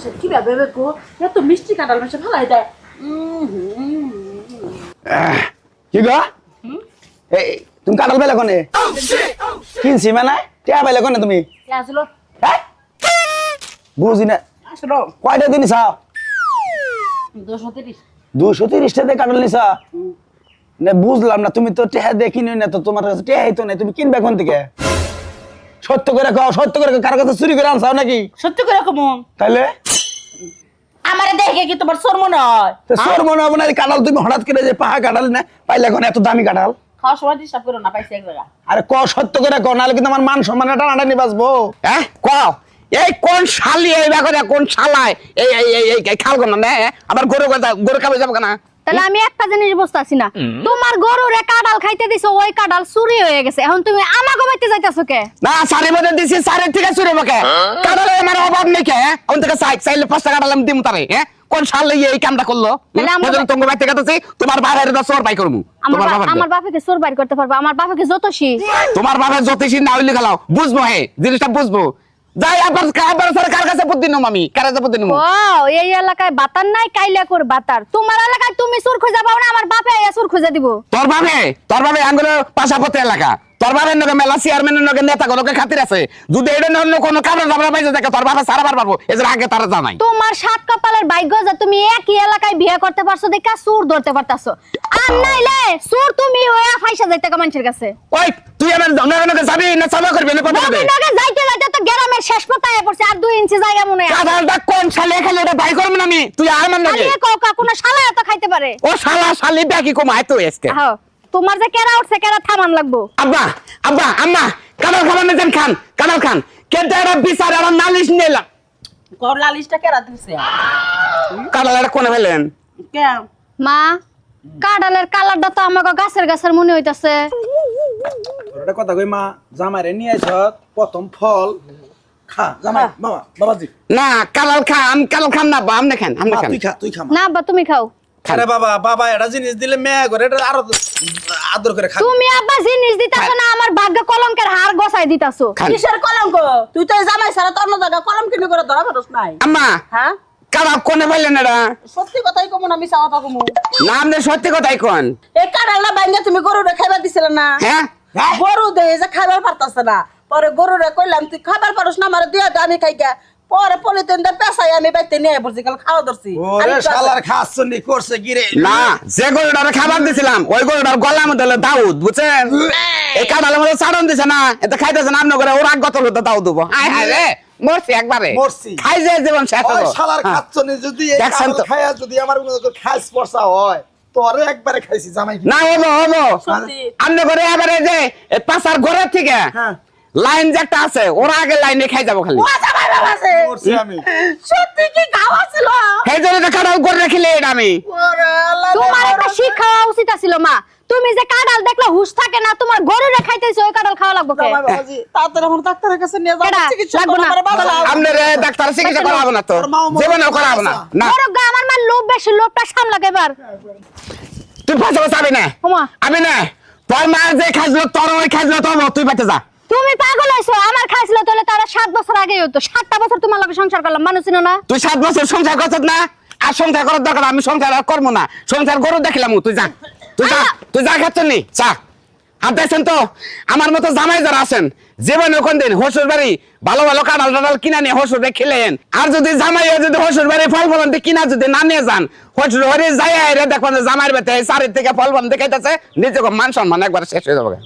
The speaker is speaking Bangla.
মানুষের কি ভাবে গো এত মিষ্টি কাঁঠাল মানুষের ভালো হয় কি গো এই তুমি কাঁঠাল পেলে কোনে কিনছি মানে টিয়া পাইলে কোনে তুমি আসলো হ্যাঁ বুঝি না আসলো কয়টা দিন চাও 230 230 টাকা কাঁঠাল নিছা না বুঝলাম না তুমি তো টেহা দেখিনি না তো তোমার কাছে টেহাই তো নাই তুমি কিনবে কোন থেকে সত্য করে কও সত্য করে কার কাছে চুরি করে আনছাও নাকি সত্যি করে কমন তাইলে আমারে দেখে কি তোমার শোর মনে হয় তো সর মনে হবে না এই কাঁঠাল তুমি হঠাৎ করে যে পাহা কাঁঠাল না পাইলে কোন এত দামি কাঁঠাল খাওয়ার সময় ডিস্টার্ব করো না পাইছি একবার আরে ক সত্য করে কও নাহলে কিন্তু আমার মান সম্মান টানাটানি বাঁচবো হ্যাঁ কও এই কোন শালি এই ব্যাপারে কোন শালায় এই এই এই এই খাল কোন না আবার গরু খাবে যাবে না তাহলে আমি একটা জিনিস বুঝতাছি না তোমার গরুরে কাঁঠাল খাইতে দিছো ওই কাঁঠাল চুরি হয়ে গেছে এখন তুমি আমাকে বাইতে যাইতাছো কে না সারি মধ্যে দিছি সারি থেকে চুরি বকে কাঁঠালে আমার অভাব নেই কে ওন থেকে চাইলে 5 টাকা কাঁঠাল আমি দিমু তারে হ্যাঁ কোন শালি এই কামটা করলো তোমার বাইতে গেছে তোমার বাইরে দা চোর বাই করমু আমার বাপকে চোর বাইর করতে পারবো আমার বাপকে যতশী তোমার বাপের জ্যোতিষী না হইলে গেলাও বুঝবো হে জিনিসটা বুঝবো যাই আবার কার কাছে বুদ্ধি নম আমি কার কাছে বুদ্ধি নম ও এই এলাকায় বাতার নাই কাইলা কর বাতার তোমার এলাকায় তুমি চোর খুঁজে পাও না আমার বাপে আইয়া চোর খুঁজে দিব তোর ভাবে আঙ্গুলো পাশাপাশি এলাকা তোর ভাবের নগে মেলা চেয়ারম্যানের নগে নেতা গুলোকে খাতির আছে যদি এটা অন্য কোনো কারণ আমরা পাইছে দেখে তোর ভাবে সারাবার পারবো এর আগে তারা জানাই তোমার সাত কপালের ভাগ্য যে তুমি একই এলাকায় বিয়ে করতে পারছো দেখা চোর ধরতে পারতাছো আর নাইলে চোর তুমি হইয়া ফাইসা যাইতে মানুষের কাছে ওই তুই আমার নগে যাবি না চালা করবি না কথা বলবি নগে যাইতে যাইতে তো গ্রামের শেষ পথায় পড়ছে আর 2 ইঞ্চি জায়গা মনে হয় কাঁঠালটা কোন শালে খালি এটা বাই করব না আমি তুই আমার নগে আরে কোকা কোন শালা এত খাইতে পারে ও শালা শালি ব্যাকি কমায় তুই আজকে হ্যাঁ তোমার যে কেরা উঠছে কেরা থামান লাগবো আব্বা আম্মা কাঁঠাল খাবার না জান খান কাঁঠাল খান কেনটা এরা বিচার আর নালিশ নিলাম করলা লিস্টটা কেরা দিছে কাঁঠালটা কোনে ফেলেন কে মা কাঁঠালের কালারটা তো আমাকে গাছের মনে হইতাছে ওটা কথা কই মা জামাইরে নিয়ে আইছ প্রথম ফল খা জামাই বাবাজি না কাঁঠাল খান না বা আমনে খান তুই খা না আব্বা তুমি খাও আরে বাবা এটা জিনিস দিলে মেয়ে করে এটা আরো আদর করে খা তুমি আব্বা জিনিস দিতাছো না আমার ভাগ্য কলঙ্কের হার গছাই দিতাছো কিসের কলঙ্ক তুই তো জামাই ছাড়া তো অন্য জায়গা কলম কিনে করে ধরা পারছ নাই আম্মা হ্যাঁ কাঁঠাল কোনে ফেলেন এটা সত্যি কথাই কমু না মিছা কথা কমু না আপনি সত্যি কথাই কোন এই কাঁঠালটা বাইঙ্গা তুমি গরুরে খাইবার দিছিলে না হ্যাঁ গরু দেয় যে খাইবার পারতাছে না পরে গরুরে কইলাম তুই খাবার পারস না আমার দিয়া দে আমি খাইগা পরে পলিথিন দে পেছাই আমি বাইতে নিয়ে পড়ছি কাল খাওয়া ধরছি ওরে শালার খাসনি করছে কি রে না যে গরুটার খাবার দিছিলাম ওই গরুটার গলার মধ্যে হলো দাউদ বুঝছেন এই কাঁঠালের মধ্যে চাড়ন দিছে না এটা খাইতেছে না আপনি করে ওর আগ গতল দাউদ দেবো হায় হায় রে মরছি একবারে মরছি। খাই যে জীবন শেষ ওই হলো শালার খাচ্ছনি যদি এই দেখছেন তো? কাঁঠাল খায়া যদি আমার কোনো খাস পড়সা হয় তোরে একবারে খাইছি জামাই কি না হবো সত্যি আপনি করে এবারে যে পাশার ঘরের থেকে হ্যাঁ লাইন যে একটা আছে ওরা আগে লাইনে খাই যাবো খালি ও জামাই বাবা আছে করছি আমি সত্যি কি খাওয়া ছিল সেই জন্য তো কাঁঠাল করে রেখিলে এটা আমি ওরে আল্লাহ তোমার একটা শিক্ষা হওয়া উচিত ছিল মা তুমি যে কাঁঠাল দেখলে হুশ থাকে না তোমার গরুরে খাইতেছো ওই কাঁঠাল খাওয়া লাগবে কে জামাই বাবাজি তাড়াতাড়ি আমার ডাক্তারের কাছে নিয়ে যাও কেডা? চিকিৎসা লাগবো করো না। আমার বাবা আপনার ডাক্তার চিকিৎসা করা হবে না তো তোর মাও মরে জীবনেও করা হবে না না বড় গা আমার মা লোভ বেশি লোভটা সামলাকে এবার তুই পাশে যাবি না ওমা আমি না তোর মা যে খাইছিল তোর ওই খাইছিল তোর তুই পাইতে যা তুমি পাগল হইছো আমার খাইছিল তাহলে তারা 7 বছর আগে হতো 7টা বছর তোমার লগে সংসার করলাম মানুষ ছিল না তুই 7 বছর সংসার করছিস না আর সংসার করার দরকার আমি সংসার আর করবো না সংসার গরু দেখিলাম তুই যা খাচ্ছ নি চা আর দেখছেন তো আমার মতো জামাই যারা আছেন জীবনে কোন দিন হসুর বাড়ি ভালো ভালো কাঁঠাল টাঠাল কিনা নিয়ে হসুরে খেলেন আর যদি জামাই যদি হসুর বাড়ি ফল ফলন কিনা যদি না নিয়ে যান হসুর বাড়ি যাই দেখবেন জামাইয়ের বেতে চারির থেকে ফল ফলন দেখাইতেছে নিজে মান সম্মান একবার শেষ হয়ে যাবে